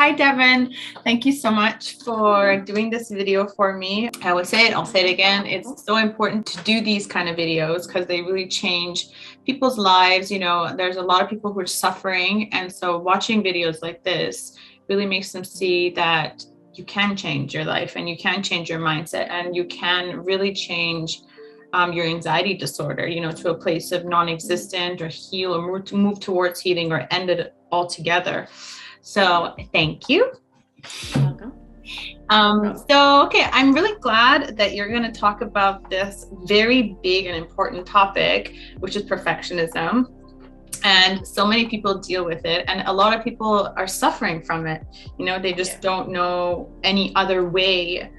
Hi, Devin. Thank you so much for doing this video for me. I would say it, I'll say it again. It's so important to do these kind of videos because they really change people's lives. You know, there's a lot of people who are suffering. And so watching videos like this really makes them see that you can change your life and you can change your mindset and you can really change your anxiety disorder, you know, to a place of non-existent or heal or move towards healing or end it altogether. So thank you. You're welcome. Okay, I'm really glad that you're going to talk about this very big and important topic, which is perfectionism. And so many people deal with it, and a lot of people are suffering from it. You know, they just don't know any other way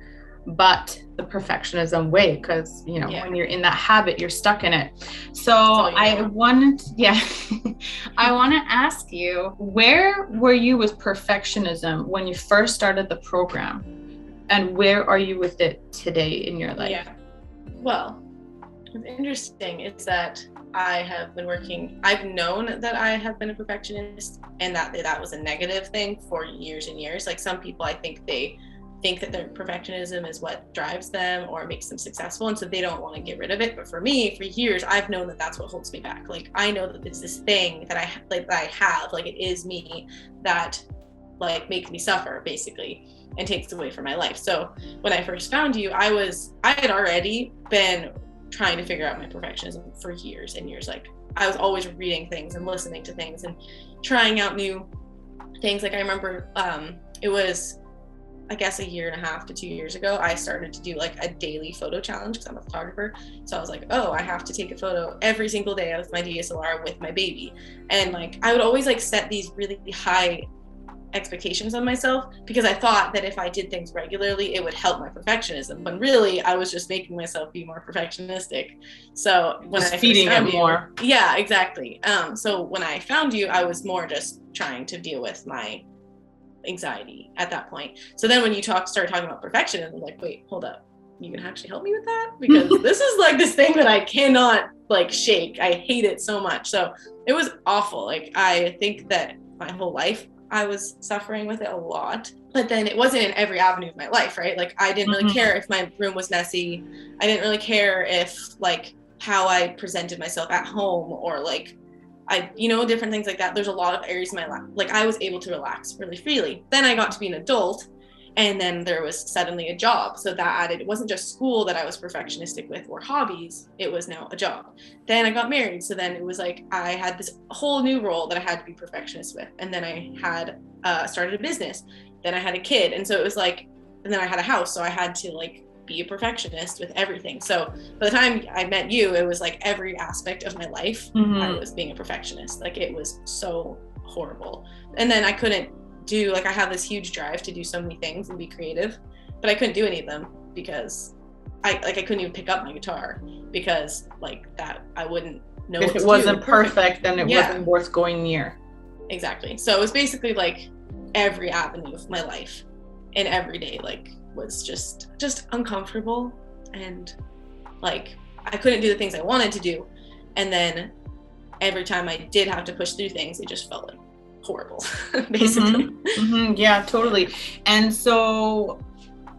but the perfectionism way, because you know when you're in that habit, you're stuck in it. So I want to ask you, where were you with perfectionism when you first started the program, and where are you with it today in your life? Well, what's interesting is that I've known that I have been a perfectionist and that was a negative thing for years and years. Like, some people, I think they think that their perfectionism is what drives them or makes them successful, and so they don't want to get rid of it. But for me, for years, I've known that that's what holds me back. Like, I know that it's this thing that I have, like, it is me that like makes me suffer basically and takes away from my life. So when I first found you, I had already been trying to figure out my perfectionism for years and years. Like, I was always reading things and listening to things and trying out new things. Like, I remember it was, I guess, 1.5 to 2 years ago, I started to do like a daily photo challenge because I'm a photographer. So I was like, oh, I have to take a photo every single day with my DSLR with my baby. And like, I would always like set these really high expectations on myself because I thought that if I did things regularly, it would help my perfectionism. But really, I was just making myself be more perfectionistic. So when I feeding it more. Yeah, exactly. So when I found you, I was more just trying to deal with my anxiety at that point. So then when you started talking about perfectionism, I'm like, wait, hold up, you can actually help me with that? Because this is like this thing that I cannot like shake. I hate it so much. So it was awful. Like, I think that my whole life I was suffering with it a lot, but then it wasn't in every avenue of my life, right? Like, I didn't really care if my room was messy. I didn't really care if like how I presented myself at home or like different things like that. There's a lot of areas in my life, like, I was able to relax really freely. Then I got to be an adult, and then there was suddenly a job. So that added, it wasn't just school that I was perfectionistic with or hobbies, it was now a job. Then I got married. So then it was like, I had this whole new role that I had to be perfectionist with. And then I had started a business. Then I had a kid. And so it was like, and then I had a house. So I had to like be a perfectionist with everything. So by the time I met you, it was like every aspect of my life, I was being a perfectionist. Like, it was so horrible. And then I couldn't do, like, I have this huge drive to do so many things and be creative, but I couldn't do any of them because I couldn't even pick up my guitar because like that I wouldn't know if it wasn't perfect, then it wasn't worth going near. Exactly. So it was basically like every avenue of my life and every day like was just uncomfortable, and like I couldn't do the things I wanted to do, and then every time I did have to push through things, it just felt like horrible basically. Yeah, totally. And so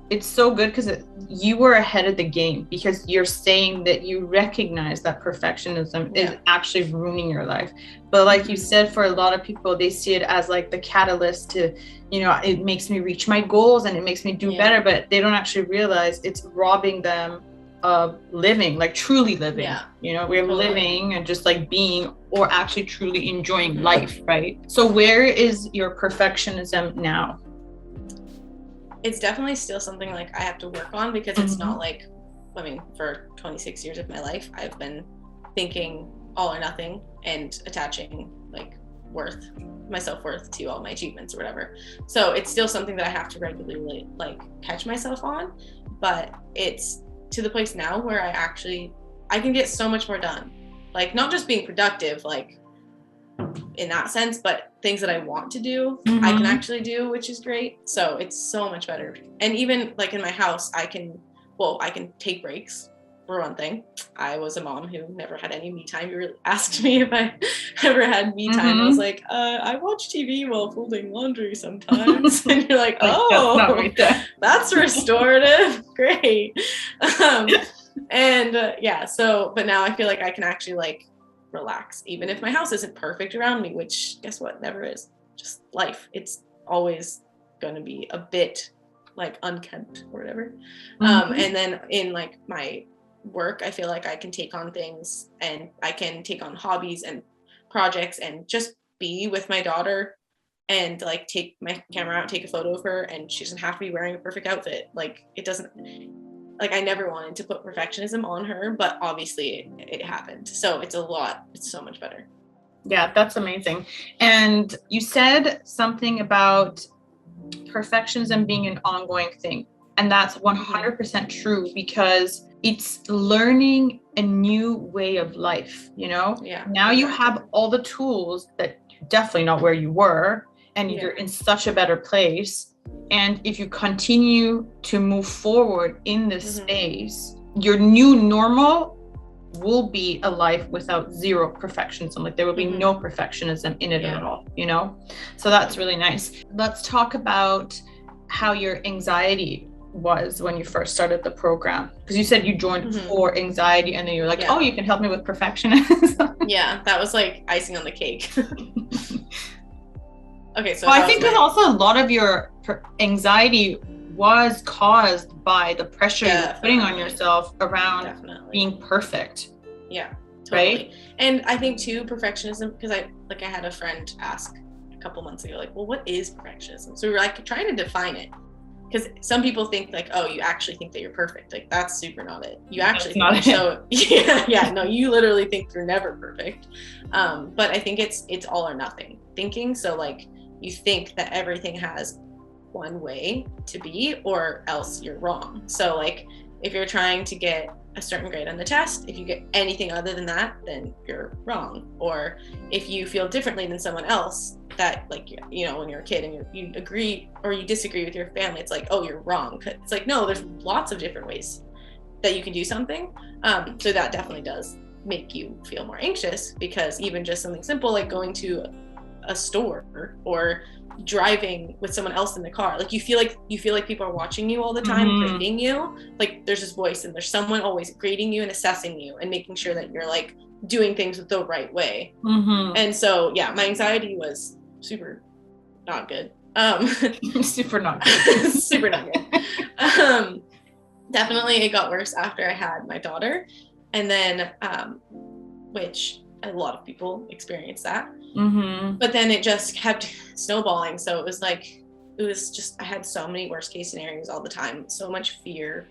it's so good because you were ahead of the game, because you're saying that you recognize that perfectionism is actually ruining your life. But like you said, for a lot of people, they see it as like the catalyst to, you know, it makes me reach my goals and it makes me do better, but they don't actually realize it's robbing them of living, like truly living. You know, we're living and just like being, or actually truly enjoying life, right? So where is your perfectionism now? It's definitely still something like I have to work on, because it's not like, I mean, for 26 years of my life, I've been thinking all or nothing and attaching like my self-worth to all my achievements or whatever. So it's still something that I have to regularly like catch myself on, but it's to the place now where I can get so much more done. Like, not just being productive, like in that sense, but things that I want to do, I can actually do, which is great. So it's so much better. And even like in my house, I can take breaks for one thing, I was a mom who never had any me time. You asked me if I ever had me time. I was like, I watch TV while folding laundry sometimes. And you're like, oh, that's not right there. That's restorative. Great. But now I feel like I can actually like relax, even if my house isn't perfect around me, which guess what? Never is. Just life. It's always going to be a bit like unkempt or whatever. And then in like my work, I feel like I can take on things, and I can take on hobbies and projects and just be with my daughter and like take my camera out, take a photo of her, and she doesn't have to be wearing a perfect outfit. Like it doesn't, like I never wanted to put perfectionism on her, but obviously it happened. So it's so much better. Yeah, that's amazing. And you said something about perfectionism being an ongoing thing. And that's 100% true, because it's learning a new way of life, you know? Yeah. Now you have all the tools that you're definitely not where you were, and you're in such a better place. And if you continue to move forward in this space, your new normal will be a life without zero perfectionism. Like there will be no perfectionism in it at all, you know? So that's really nice. Let's talk about how your anxiety was when you first started the program, because you said you joined for anxiety, and then you're like, oh, you can help me with perfectionism. Yeah, that was like icing on the cake. Okay, so well, I think that also a lot of your anxiety was caused by the pressure you're putting on yourself around being perfect. Yeah, totally. Right? And I think too, perfectionism, because I had a friend ask a couple months ago, like, well, what is perfectionism? So we were like trying to define it, because some people think like, oh, you actually think that you're perfect. Like that's super not it. You actually think so. No, you literally think you're never perfect. But I think it's all or nothing thinking. So like you think that everything has one way to be, or else you're wrong. So like if you're trying to get a certain grade on the test, if you get anything other than that, then you're wrong. Or if you feel differently than someone else, that like, you know, when you're a kid and you agree or you disagree with your family, it's like, oh, you're wrong. It's like, no, there's lots of different ways that you can do something. So that definitely does make you feel more anxious, because even just something simple like going to a store or driving with someone else in the car, like you feel like people are watching you all the time, grading you. Like there's this voice, and there's someone always grading you and assessing you and making sure that you're like doing things the right way. And so my anxiety was super not good. Super not good. Super not good. Definitely it got worse after I had my daughter, and then which a lot of people experience that. But then it just kept snowballing. So it was just, I had so many worst case scenarios all the time, so much fear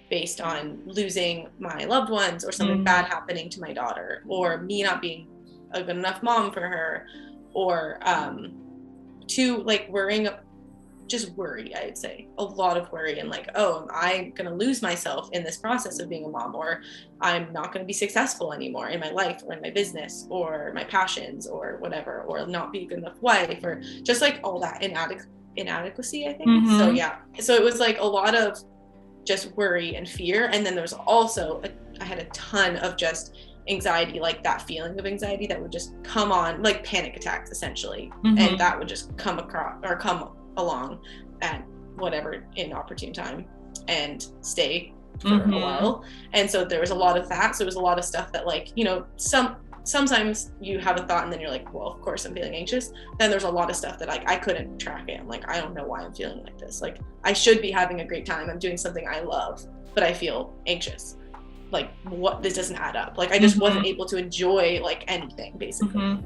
based on losing my loved ones, or something bad happening to my daughter, or me not being a good enough mom for her, or to like worrying, just worry, I'd say a lot of worry, and like, oh, am I gonna lose myself in this process of being a mom, or I'm not gonna be successful anymore in my life or in my business or my passions or whatever, or not be a good enough wife, or just like all that inadequacy, I think. So it was like a lot of just worry and fear. And then there was also I had a ton of just anxiety, like that feeling of anxiety that would just come on, like panic attacks essentially, and that would just come along at whatever inopportune time and stay for a while. And so there was a lot of that. So it was a lot of stuff that, like, you know, sometimes you have a thought and then you're like, well, of course I'm feeling anxious. Then there's a lot of stuff that I couldn't track it. I'm like, I don't know why I'm feeling like this. Like I should be having a great time, I'm doing something I love, but I feel anxious. Like, what, this doesn't add up. Like I just wasn't able to enjoy like anything basically.